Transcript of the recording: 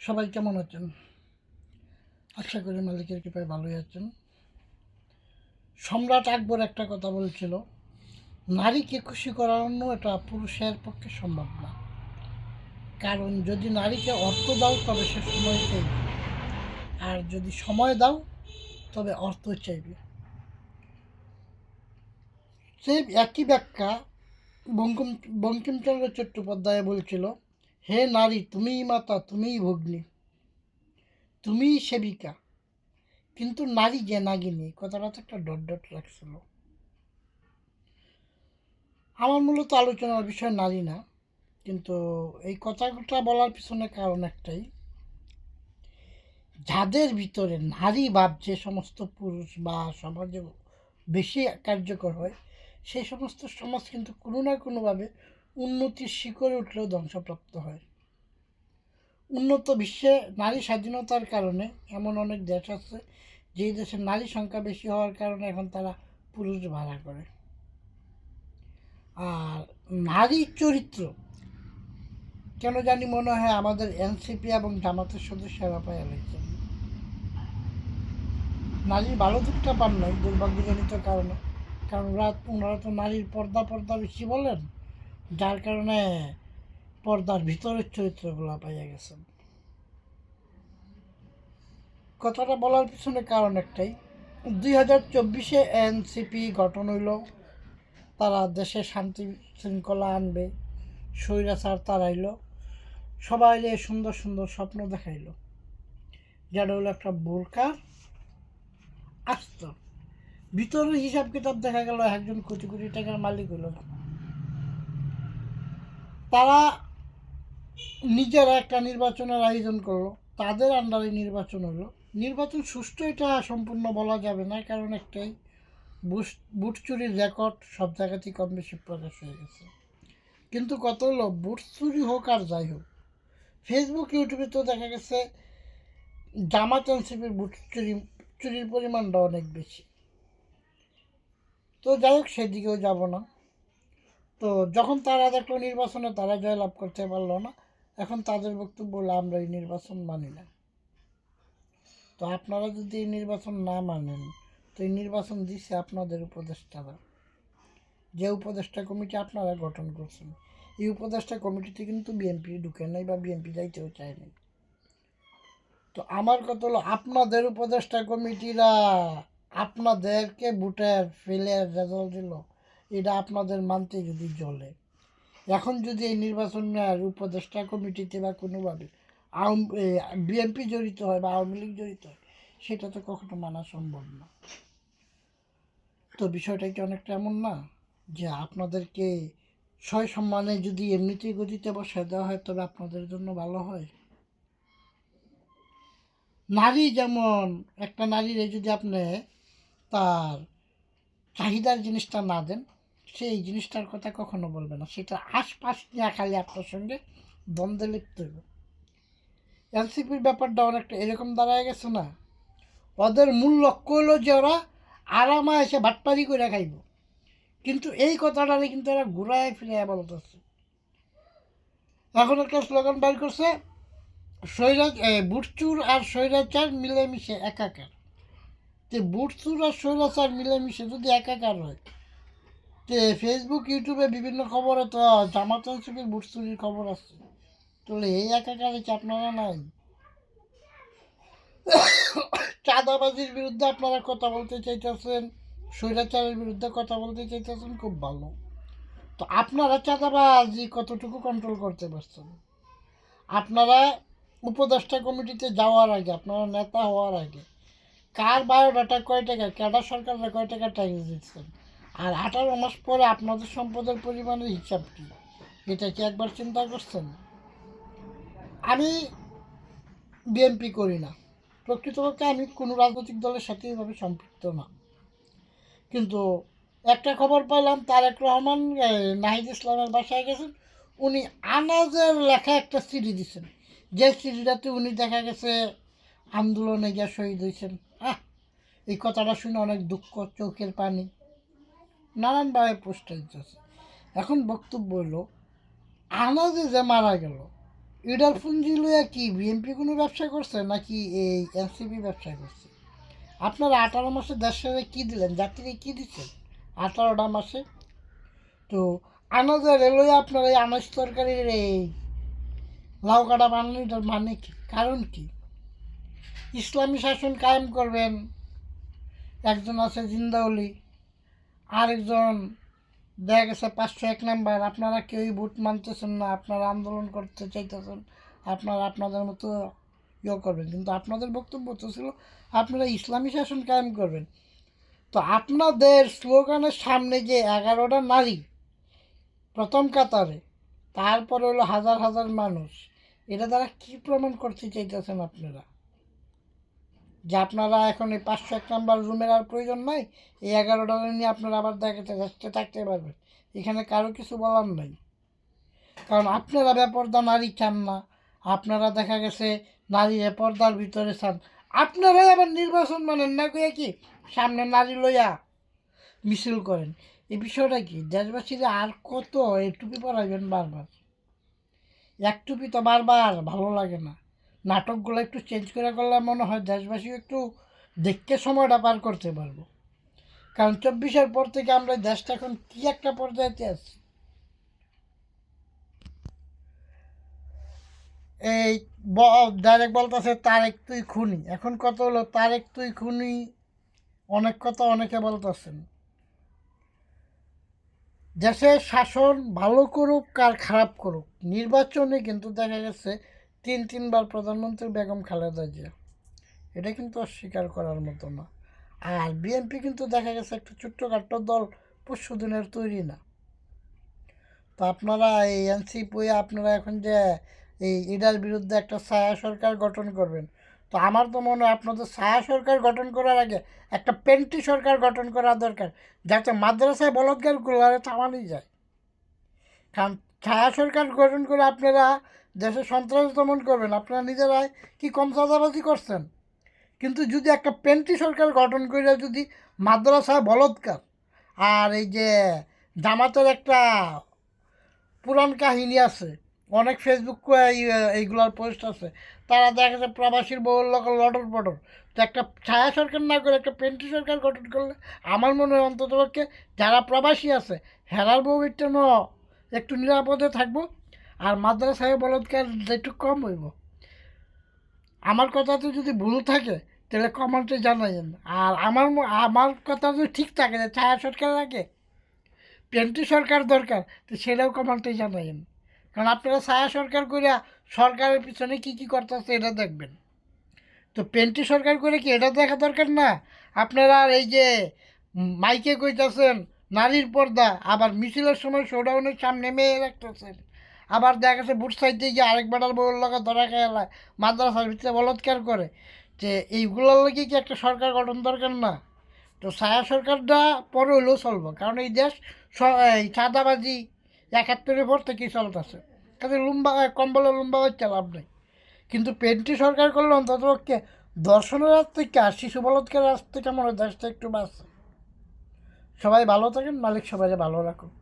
সবাই কেমন আছেন? আশা করি মালিকের কৃপায় ভালোই আছেন। সম্রাট আকবর একটা কথা বলছিল, নারীকে খুশি করানো এটা পুরুষের পক্ষে সম্ভব না। কারণ যদি নারীকে অর্থ দাও তবে সে সময় চাইবে, আর যদি সময় দাও তবে অর্থ চাইবে। সেই একই ব্যাখ্যা বঙ্কিমচন্দ্র চট্টোপাধ্যায় বলছিল, হে নারী, তুমিই মাতা, তুমিই ভগ্নী, তুমিই সেবিকা, কিন্তু নারী যে নাগিনী, কথাটা তো একটা ডট ডট রাখছিল। আমার মূলত আলোচনার বিষয় নারী না, কিন্তু এই কথাটা বলার পিছনে কারণ একটাই, যাদের ভিতরে নারী ভাব যে সমস্ত পুরুষ বা সমাজে বেশি কার্যকর হয়, সেই সমস্ত সমাজ কিন্তু কোনো না কোনোভাবে উন্নতির শিখরে উঠলেও ধ্বংসপ্রাপ্ত হয়। উন্নত বিশ্বে নারী স্বাধীনতার কারণে এমন অনেক দেশ আছে যেই দেশে নারী সংখ্যা বেশি হওয়ার কারণে এখন তারা পুরুষ ভাড়া করে। আর নারী চরিত্র কেন জানি মনে হয় আমাদের এনসিপি এবং জামাতের সদস্যরা পায় এলাইছেন। নারীর ভালো দিকটা পান নাই দুর্ভাগ্যজনিত কারণে, কারণ ওনারা তো নারীর পর্দা বেশি বলেন, যার কারণে পর্দার ভিতরের চরিত্রগুলো পাইয়া গেছেন। কথাটা বলার পিছনে কারণ একটাই, 2024 এনসিপি গঠন হইল, তারা দেশে শান্তি শৃঙ্খলা আনবে, স্বৈরাচার তাড়াইল, সবাই সুন্দর সুন্দর স্বপ্ন দেখাইল, যেটা হলো একটা বোরকার আসত। ভিতরের হিসাব কিতাব দেখা গেল একজন কোটি কোটি টাকার মালিক হইল না। তারা নিজেরা একটা নির্বাচনের আয়োজন করলো, তাদের আন্ডারে নির্বাচন হলো। নির্বাচন সুষ্ঠু এটা সম্পূর্ণ বলা যাবে না, কারণ একটাই, বুট চুরির রেকর্ড সব জায়গাতেই কম বেশি প্রকাশ হয়ে গেছে। কিন্তু কত হলো, বুট চুরি হোক আর যাই হোক, ফেসবুক ইউটিউবে তো দেখা গেছে জামাত এনসিপির বুট চুরির পরিমাণটা অনেক বেশি। তো যাই হোক, সেদিকেও যাব না। তো যখন তারা দেখলো নির্বাচনে তারা জয়লাভ করতে পারলো না, এখন তাদের বক্তব্য হলো আমরা এই নির্বাচন মানি না। তো আপনারা যদি এই নির্বাচন না মানেন, তো এই নির্বাচন দিচ্ছে আপনাদের উপদেষ্টারা, যে উপদেষ্টা কমিটি আপনারা গঠন করছেন। এই উপদেষ্টা কমিটিতে কিন্তু বিএনপি ঢুকে নাই বা বিএনপি যাইতেও চায়নি। তো আমার কথা হলো, আপনাদের উপদেষ্টা কমিটিরা আপনাদেরকে ভোটের ফেলে রেজাল্ট দিল, এটা আপনাদের মানতে যদি চলে, এখন যদি এই নির্বাচনের উপদেষ্টা কমিটিতে বা কোনোভাবে বিএনপি জড়িত হয় বা আওয়ামী লীগ জড়িত হয়, সেটা তো কখনো মানা সম্ভব না। তো বিষয়টা কি অনেকটা এমন না যে আপনাদেরকে সয় সম্মানে যদি এমনিতেই গতিতে বসায় দেওয়া হয় তবে আপনাদের জন্য ভালো হয়? নারী যেমন, একটা নারীর যদি আপনি তার চাহিদার জিনিসটা না দেন, সেই জিনিসটার কথা কখনো বলবে না, সেটা আশপাশ নিয়ে খালি আপনার সঙ্গে দ্বন্দ্বে লিপ্ত হইব। এনসিপির ব্যাপারটা অনেকটা এরকম দাঁড়ায় গেছে না, ওদের মূল লক্ষ্য হলো যে ওরা আরামে এসে ভাটপারি করে খাইব, কিন্তু এই কথাটারে কিন্তু এরা ঘুরায় ফিরে বলতেছে। এখন একটা স্লোগান বাইর করছে, বুটচুর আর স্বৈরাচার মিলেমিশে একাকার। যে বুটচুর আর স্বৈরাচার মিলেমিশে যদি একাকার হয়, তে ফেসবুক ইউটিউবে বিভিন্ন খবরে তো জামাত এনসিপির বুটচুরির খবর আছে, তাহলে এই একাকারে কি আপনারা নাই? চাঁদাবাজির বিরুদ্ধে আপনারা কথা বলতে চাইতেছেন, স্বৈরাচারের বিরুদ্ধে কথা বলতে চাইতেছেন, খুব ভালো। তো আপনারা চাঁদাবাজি কতটুকু কন্ট্রোল করতে পারছেন? আপনারা উপদেষ্টা কমিটিতে যাওয়ার আগে, আপনারা নেতা হওয়ার আগে কার বায়োডাটা কয় টাকা, কেডা সরকাররা কয় টাকা ট্যাক্স দিচ্ছেন, আর 18 মাস পরে আপনাদের সম্পদের পরিমাণের হিসাব কী, এটা কি একবার চিন্তা করছেন? আমি বিএনপি করি না, প্রকৃতপক্ষে আমি কোনো রাজনৈতিক দলের সাথে এইভাবে সম্পৃক্ত না, কিন্তু একটা খবর পাইলাম তারেক রহমান নাহিদ ইসলামের বাসায় গেছেন, উনি আনাজের লেখা একটা সিডি দিচ্ছেন, যে সিডিটাতে উনি দেখা গেছে আন্দোলনে গিয়ে শহীদ হয়েছেন। এই কথাটা শুনে অনেক দুঃখ, চোখের পানি, নানানভাবে পোস্ট দিতেছে। এখন বক্তব্য হলো, আনাজে যে মারা গেল, ইডার পুঞ্জি লইয়া কি বিএনপি কোনো ব্যবসা করছে নাকি এই এনসিপি ব্যবসা করছে? আপনারা 18 মাসে দেশের কী দিলেন, জাতিকে কী দিচ্ছেন 18টা মাসে? তো আনাজের লইয়া আপনারা এই আনাজ তরকারির এই লাউ কাটা বানানোটার মানে কি, কারণ কি? ইসলামী শাসন কায়েম করবেন, একজন আছে জিন্দাউলি, আরেকজন দেখা গেছে 501 নাম্বার। আপনারা কেউই ভোট মানতেছেন না, আপনারা আন্দোলন করতে চাইতেছেন, আপনারা আপনাদের মতো করবেন, কিন্তু আপনাদের বক্তব্য তো ছিল আপনারা ইসলামী শাসন কায়েম করবেন। তো আপনাদের স্লোগানের সামনে যে 11টা নারী প্রথম কাতারে, তারপরে হলো হাজার হাজার মানুষ, এটা দ্বারা কি প্রমাণ করতে চাইতেছেন আপনারা? যে আপনারা এখন এই 501 নাম্বার রুমের আর প্রয়োজন নাই, এই 11টা নিয়ে আপনারা আবার দেখাতে থাকতে পারবেন, এখানে কারো কিছু বলার নাই। কারণ আপনারা বেপর্দা নারী চান না, আপনারা দেখা গেছে নারী পর্দার ভিতরে চান। আপনারাই আবার নির্বাচন মানেন না কইয়া কি সামনে নারী লইয়া মিছিল করেন। এই বিষয়টা কি দেশবাসীরা আর কত এই টুপি পরাইবেন বারবার? এক টুপি তো বারবার ভালো লাগে না, নাটকগুলো একটু চেঞ্জ করে করলে মনে হয় দেশবাসী একটু দেখতে সময়টা পার করতে পারবো। কারণ 24-এর পর থেকে আমরা দেশটা এখন কী একটা পর্যায়েতে আছি। এই ডাইরেক্ট বলতেছে তারেক তুই খুনি, এখন কত হলো তারেক তুই খুনি, অনেক কথা অনেকে বলতেছেন। দেশের শাসন ভালো করুক আর খারাপ করুক, নির্বাচনে কিন্তু দেখা গেছে 3-3বার প্রধানমন্ত্রী বেগম খালেদা জিয়া, এটা কিন্তু অস্বীকার করার মতো না। আর বিএনপি কিন্তু দেখা গেছে একটা ছোট্টখাট্ট দল, পরশু দিনের তৈরি না। তো আপনারা এই এনসিপি আপনারা এখন যে এই এটার বিরুদ্ধে একটা ছায়া সরকার গঠন করবেন, তো আমার তো মনে হয় আপনাদের ছায়া সরকার গঠন করার আগে একটা পেন্টি সরকার গঠন করা দরকার, যাতে মাদ্রাসায় বলৎকারগুলো থামানি যায়। কারণ ছায়া সরকার গঠন করে আপনারা দেশে সন্ত্রাস দমন করবেন, আপনারা নিজেরাই কি কম চাঁদাবাজি করছেন? কিন্তু যদি একটা পেন্টি সরকার গঠন করে যদি মাদ্রাসায় বলৎকার আর এই যে জামাতের একটা পুরান কাহিনী আছে, অনেক ফেসবুক এইগুলার পোস্ট আছে, তারা দেখা যাচ্ছে প্রবাসীর বহু লোক লটর পটর। তো একটা ছায়া সরকার না করে একটা পেন্টি সরকার গঠন করলে আমার মনে হয় অন্ততপক্ষে যারা প্রবাসী আছে হেরার বউটা একটু নিরাপদে থাকবো, আর মাদ্রাসায় বলৎকার একটু কম হইব। আমার কথাতে যদি ভুল থাকে তাহলে কমেন্টে জানাইন, আর আমার কথা যদি ঠিক থাকে যে ছায়া সরকারের আগে পেন্টি সরকার দরকার, তো সেটাও কমেন্টে জানাইন। কারণ আপনারা ছায়া সরকার করে সরকারের পিছনে কী কী করতেছে এটা দেখবেন। তো পেন্টি সরকার করে কি এটা দেখা দরকার না? আপনারা এই যে মাইকে কইতাছেন নারীর পর্দা, আবার মিছিলের সময় শোডাউনের সামনে মেয়ে রাখতেছেন, আবার দেখা গেছে বুট সাইডে গিয়ে আরেক বেটার বউর লগে ধরা খেলায় মাদ্রাসার ভিতরে বলৎকার করে, যে এইগুলোর লাগে কি একটা সরকার গঠন দরকার না? তো ছায়া সরকারটা পরে হলেও চলবো, কারণ এই দেশ এই চাঁদাবাজি 71-এর পর থেকেই চলতেছে, কাজে কম্বলে লুম্বা হচ্ছে লাভ নেই। কিন্তু পেন্টি সরকার করলে অন্ততপক্ষে দর্শনের রাত থেকে আর শিশু বলৎকারের রাত থেকে মনে হয় দেশটা একটু বাঁচে। সবাই ভালো থাকেন, মালিক সবাই ভালো রাখুক।